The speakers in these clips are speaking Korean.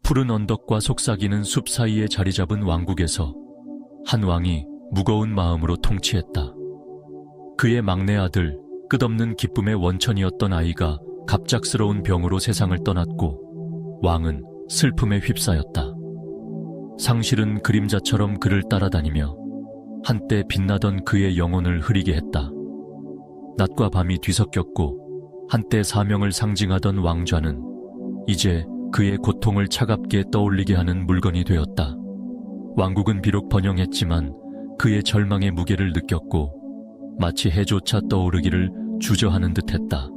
푸른 언덕과 속삭이는 숲 사이에 자리 잡은 왕국에서 한 왕이 무거운 마음으로 통치했다. 그의 막내 아들, 끝없는 기쁨의 원천이었던 아이가 갑작스러운 병으로 세상을 떠났고 왕은 슬픔에 휩싸였다. 상실은 그림자처럼 그를 따라다니며 한때 빛나던 그의 영혼을 흐리게 했다. 낮과 밤이 뒤섞였고 한때 사명을 상징하던 왕좌는 이제 그의 고통을 차갑게 떠올리게 하는 물건이 되었다. 왕국은 비록 번영했지만 그의 절망의 무게를 느꼈고 마치 해조차 떠오르기를 주저하는 듯했다.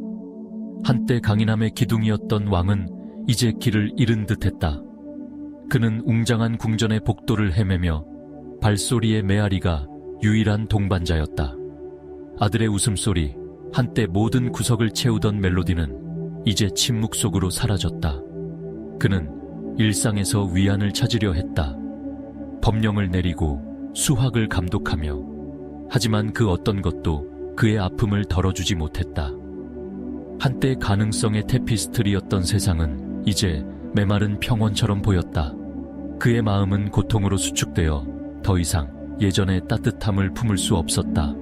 한때 강인함의 기둥이었던 왕은 이제 길을 잃은 듯했다. 그는 웅장한 궁전의 복도를 헤매며 발소리의 메아리가 유일한 동반자였다. 아들의 웃음소리, 한때 모든 구석을 채우던 멜로디는 이제 침묵 속으로 사라졌다. 그는 일상에서 위안을 찾으려 했다. 법령을 내리고 수학을 감독하며, 하지만 그 어떤 것도 그의 아픔을 덜어주지 못했다. 한때 가능성의 테피스트리였던 세상은 이제 메마른 평원처럼 보였다. 그의 마음은 고통으로 수축되어 더 이상 예전의 따뜻함을 품을 수 없었다.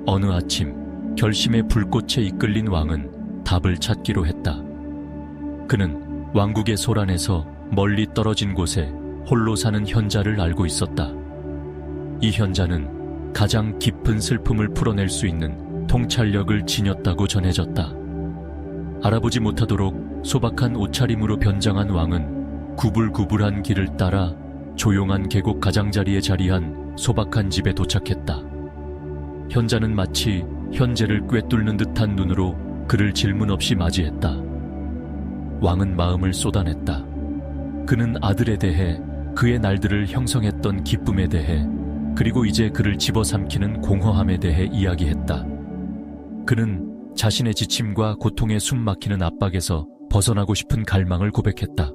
어느 아침 결심의 불꽃에 이끌린 왕은 답을 찾기로 했다. 그는 왕국의 소란에서 멀리 떨어진 곳에 홀로 사는 현자를 알고 있었다. 이 현자는 가장 깊은 슬픔을 풀어낼 수 있는 통찰력을 지녔다고 전해졌다. 알아보지 못하도록 소박한 옷차림으로 변장한 왕은 구불구불한 길을 따라 조용한 계곡 가장자리에 자리한 소박한 집에 도착했다. 현자는 마치 현재를 꿰뚫는 듯한 눈으로 그를 질문 없이 맞이했다. 왕은 마음을 쏟아냈다. 그는 아들에 대해, 그의 날들을 형성했던 기쁨에 대해, 그리고 이제 그를 집어삼키는 공허함에 대해 이야기했다. 그는 자신의 지침과 고통에 숨막히는 압박에서 벗어나고 싶은 갈망을 고백했다.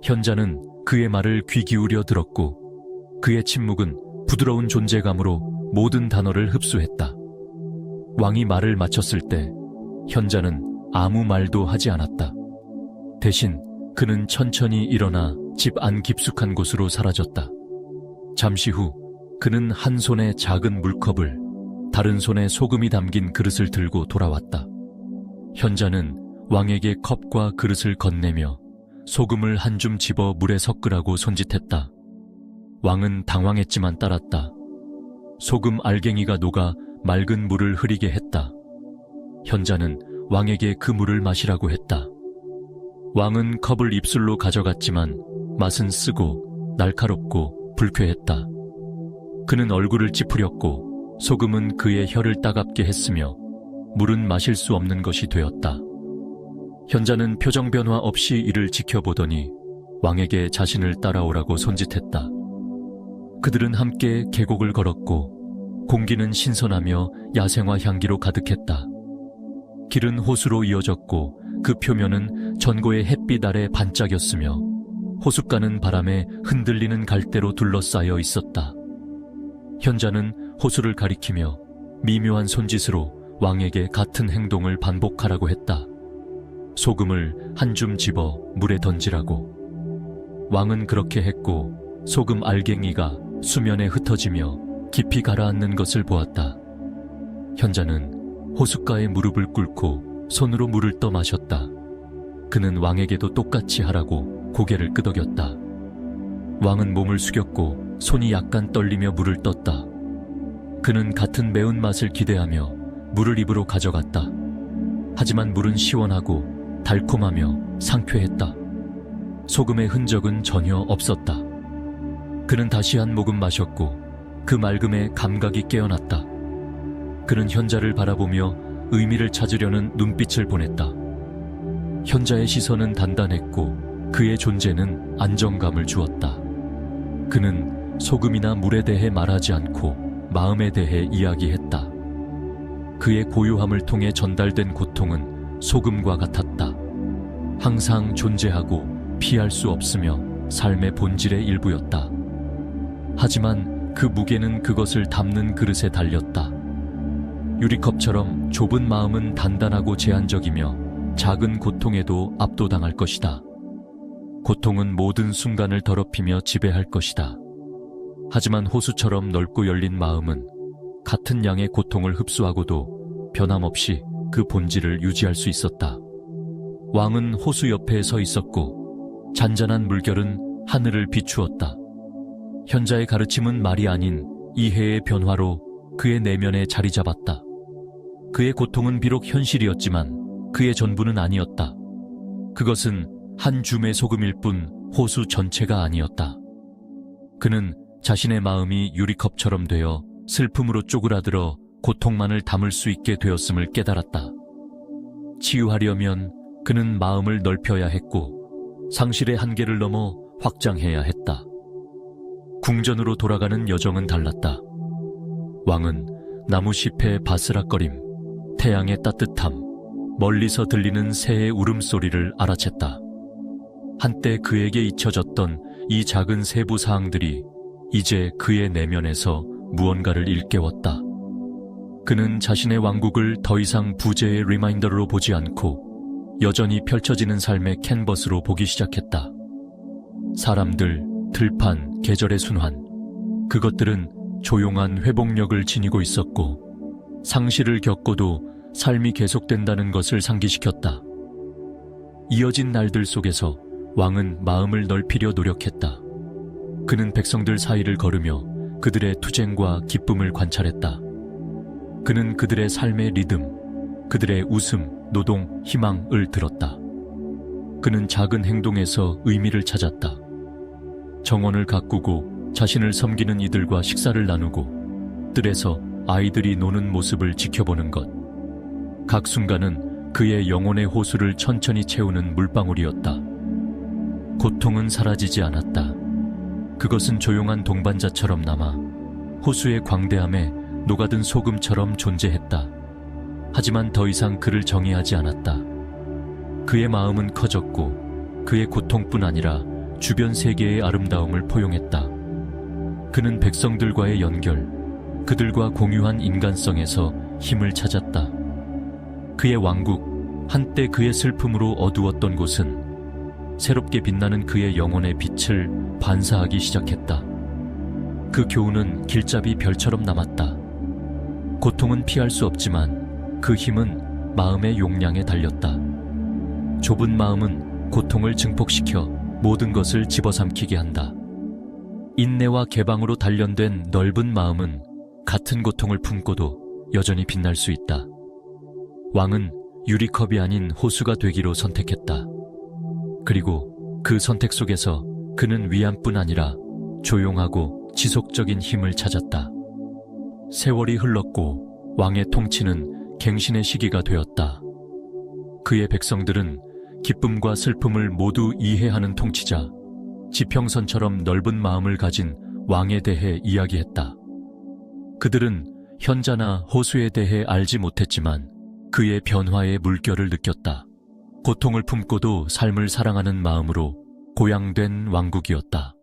현자는 그의 말을 귀 기울여 들었고 그의 침묵은 부드러운 존재감으로 모든 단어를 흡수했다. 왕이 말을 마쳤을 때 현자는 아무 말도 하지 않았다. 대신 그는 천천히 일어나 집 안 깊숙한 곳으로 사라졌다. 잠시 후 그는 한 손에 작은 물컵을, 다른 손에 소금이 담긴 그릇을 들고 돌아왔다. 현자는 왕에게 컵과 그릇을 건네며 소금을 한 줌 집어 물에 섞으라고 손짓했다. 왕은 당황했지만 따랐다. 소금 알갱이가 녹아 맑은 물을 흐리게 했다. 현자는 왕에게 그 물을 마시라고 했다. 왕은 컵을 입술로 가져갔지만 맛은 쓰고 날카롭고 불쾌했다. 그는 얼굴을 찌푸렸고 소금은 그의 혀를 따갑게 했으며 물은 마실 수 없는 것이 되었다. 현자는 표정 변화 없이 이를 지켜보더니 왕에게 자신을 따라오라고 손짓했다. 그들은 함께 계곡을 걸었고 공기는 신선하며 야생화 향기로 가득했다. 길은 호수로 이어졌고 그 표면은 전고의 햇빛 아래 반짝였으며 호숫가는 바람에 흔들리는 갈대로 둘러싸여 있었다. 현자는 호수를 가리키며 미묘한 손짓으로 왕에게 같은 행동을 반복하라고 했다. 소금을 한 줌 집어 물에 던지라고. 왕은 그렇게 했고 소금 알갱이가 수면에 흩어지며 깊이 가라앉는 것을 보았다. 현자는 호숫가에 무릎을 꿇고 손으로 물을 떠 마셨다. 그는 왕에게도 똑같이 하라고 고개를 끄덕였다. 왕은 몸을 숙였고 손이 약간 떨리며 물을 떴다. 그는 같은 매운맛을 기대하며 물을 입으로 가져갔다. 하지만 물은 시원하고 달콤하며 상쾌했다. 소금의 흔적은 전혀 없었다. 그는 다시 한 모금 마셨고 그 맑음에 감각이 깨어났다. 그는 현자를 바라보며 의미를 찾으려는 눈빛을 보냈다. 현자의 시선은 단단했고 그의 존재는 안정감을 주었다. 그는 소금이나 물에 대해 말하지 않고 마음에 대해 이야기했다. 그의 고요함을 통해 전달된 고통은 소금과 같았다. 항상 존재하고 피할 수 없으며 삶의 본질의 일부였다. 하지만 그 무게는 그것을 담는 그릇에 달렸다. 유리컵처럼 좁은 마음은 단단하고 제한적이며 작은 고통에도 압도당할 것이다. 고통은 모든 순간을 더럽히며 지배할 것이다. 하지만 호수처럼 넓고 열린 마음은 같은 양의 고통을 흡수하고도 변함없이 그 본질을 유지할 수 있었다. 왕은 호수 옆에 서 있었고 잔잔한 물결은 하늘을 비추었다. 현자의 가르침은 말이 아닌 이해의 변화로 그의 내면에 자리 잡았다. 그의 고통은 비록 현실이었지만 그의 전부는 아니었다. 그것은 한 줌의 소금일 뿐 호수 전체가 아니었다. 그는 자신의 마음이 유리컵처럼 되어 슬픔으로 쪼그라들어 고통만을 담을 수 있게 되었음을 깨달았다. 치유하려면 그는 마음을 넓혀야 했고 상실의 한계를 넘어 확장해야 했다. 궁전으로 돌아가는 여정은 달랐다. 왕은 나무잎의 바스락거림, 태양의 따뜻함, 멀리서 들리는 새의 울음소리를 알아챘다. 한때 그에게 잊혀졌던 이 작은 세부 사항들이 이제 그의 내면에서 무언가를 일깨웠다. 그는 자신의 왕국을 더 이상 부재의 리마인더로 보지 않고 여전히 펼쳐지는 삶의 캔버스로 보기 시작했다. 사람들, 들판, 계절의 순환, 그것들은 조용한 회복력을 지니고 있었고 상실을 겪고도 삶이 계속된다는 것을 상기시켰다. 이어진 날들 속에서 왕은 마음을 넓히려 노력했다. 그는 백성들 사이를 걸으며 그들의 투쟁과 기쁨을 관찰했다. 그는 그들의 삶의 리듬, 그들의 웃음, 노동, 희망을 들었다. 그는 작은 행동에서 의미를 찾았다. 정원을 가꾸고 자신을 섬기는 이들과 식사를 나누고 뜰에서 아이들이 노는 모습을 지켜보는 것. 각 순간은 그의 영혼의 호수를 천천히 채우는 물방울이었다. 고통은 사라지지 않았다. 그것은 조용한 동반자처럼 남아 호수의 광대함에 녹아든 소금처럼 존재했다. 하지만 더 이상 그를 정의하지 않았다. 그의 마음은 커졌고 그의 고통뿐 아니라 주변 세계의 아름다움을 포용했다. 그는 백성들과의 연결, 그들과 공유한 인간성에서 힘을 찾았다. 그의 왕국, 한때 그의 슬픔으로 어두웠던 곳은 새롭게 빛나는 그의 영혼의 빛을 반사하기 시작했다. 그 교훈은 길잡이 별처럼 남았다. 고통은 피할 수 없지만 그 힘은 마음의 용량에 달렸다. 좁은 마음은 고통을 증폭시켜 모든 것을 집어삼키게 한다. 인내와 개방으로 단련된 넓은 마음은 같은 고통을 품고도 여전히 빛날 수 있다. 왕은 유리컵이 아닌 호수가 되기로 선택했다. 그리고 그 선택 속에서 그는 위안뿐 아니라 조용하고 지속적인 힘을 찾았다. 세월이 흘렀고 왕의 통치는 갱신의 시기가 되었다. 그의 백성들은 기쁨과 슬픔을 모두 이해하는 통치자, 지평선처럼 넓은 마음을 가진 왕에 대해 이야기했다. 그들은 현자나 호수에 대해 알지 못했지만 그의 변화의 물결을 느꼈다. 고통을 품고도 삶을 사랑하는 마음으로 고양된 왕국이었다.